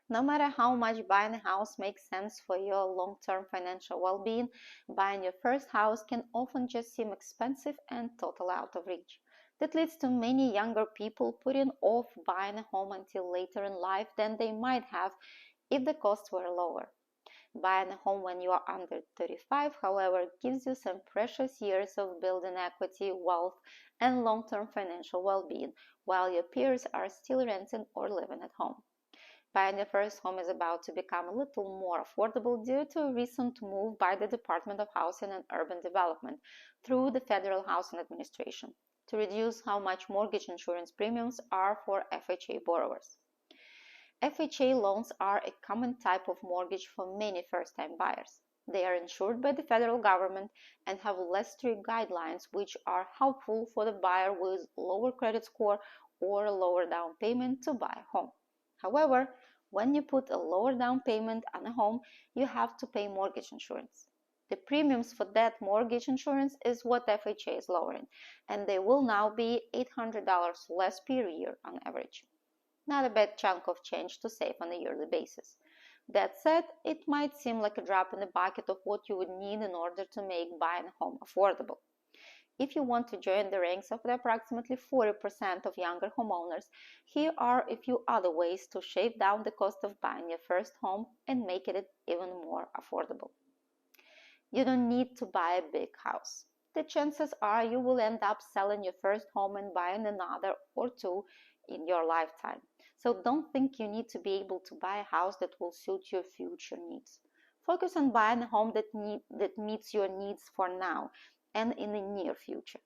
No matter how much buying a house makes sense for your long-term financial well-being, buying your first house can often just seem expensive and totally out of reach. That leads to many younger people putting off buying a home until later in life than they might have if the costs were lower. Buying a home when you are under 35, however, gives you some precious years of building equity, wealth, and long-term financial well-being, while your peers are still renting or living at home. Buying your first home is about to become a little more affordable due to a recent move by the Department of Housing and Urban Development through the Federal Housing Administration to reduce how much mortgage insurance premiums are for FHA borrowers. FHA loans are a common type of mortgage for many first-time buyers. They are insured by the federal government and have less strict guidelines, which are helpful for the buyer with lower credit score or a lower down payment to buy a home. However, when you put a lower down payment on a home, you have to pay mortgage insurance. The premiums for that mortgage insurance is what FHA is lowering, and they will now be $800 less per year on average. Not a bad chunk of change to save on a yearly basis. That said, it might seem like a drop in the bucket of what you would need in order to make buying a home affordable. If you want to join the ranks of the approximately 40% of younger homeowners, here are a few other ways to shave down the cost of buying your first home and make it even more affordable. You don't need to buy a big house. The chances are you will end up selling your first home and buying another or two in your lifetime. So don't think you need to be able to buy a house that will suit your future needs. Focus on buying a home that meets your needs for now and in the near future.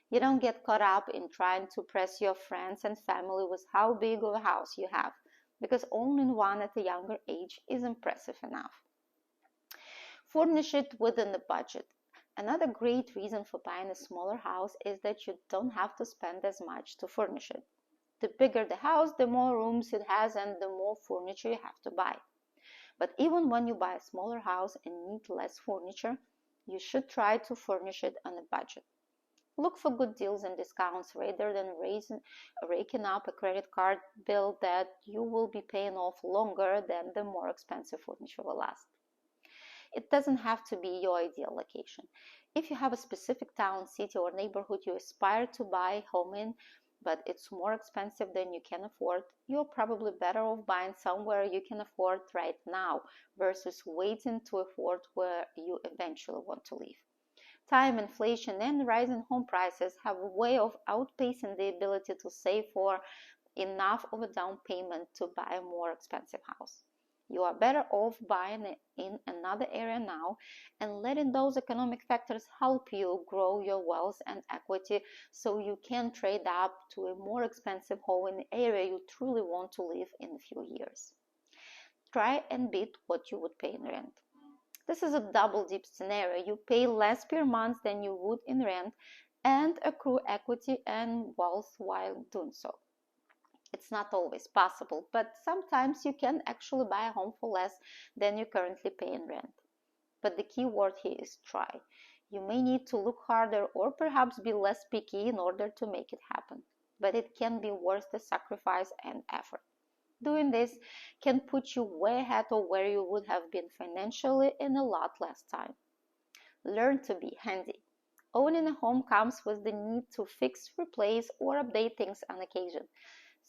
You don't get caught up in trying to impress your friends and family with how big of a house you have, because owning one at a younger age is impressive enough. Furnish it within the budget. Another great reason for buying a smaller house is that you don't have to spend as much to furnish it. The bigger the house, the more rooms it has and the more furniture you have to buy. But even when you buy a smaller house and need less furniture, you should try to furnish it on a budget. Look for good deals and discounts rather than raking up a credit card bill that you will be paying off longer than the more expensive furniture will last. It doesn't have to be your ideal location. If you have a specific town, city, or neighborhood you aspire to buy a home in, but it's more expensive than you can afford, you're probably better off buying somewhere you can afford right now versus waiting to afford where you eventually want to live. Time, inflation, and rising home prices have a way of outpacing the ability to save for enough of a down payment to buy a more expensive house. You are better off buying in another area now and letting those economic factors help you grow your wealth and equity so you can trade up to a more expensive home in the area you truly want to live in a few years. Try and beat what you would pay in rent. This is a double dip scenario. You pay less per month than you would in rent and accrue equity and wealth while doing so. It's not always possible, but sometimes you can actually buy a home for less than you currently pay in rent. But the key word here is try. You may need to look harder or perhaps be less picky in order to make it happen, but it can be worth the sacrifice and effort. Doing this can put you way ahead of where you would have been financially in a lot less time. Learn to be handy. Owning a home comes with the need to fix, replace, or update things on occasion.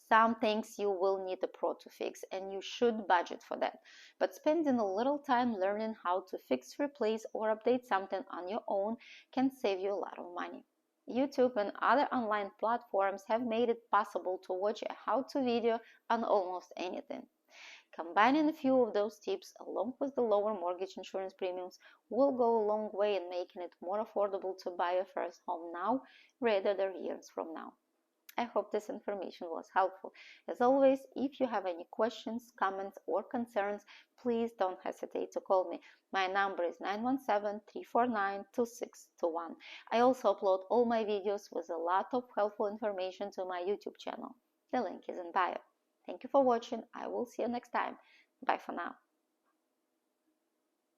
Some things you will need a pro to fix, and you should budget for that. But spending a little time learning how to fix, replace, or update something on your own can save you a lot of money. YouTube and other online platforms have made it possible to watch a how-to video on almost anything. Combining a few of those tips along with the lower mortgage insurance premiums will go a long way in making it more affordable to buy your first home now rather than years from now. I hope this information was helpful. As always, if you have any questions, comments, or concerns, please don't hesitate to call me. My number is 917-349-2621. I also upload all my videos with a lot of helpful information to my YouTube channel. The link is in bio. Thank you for watching. I will see you next time. Bye for now.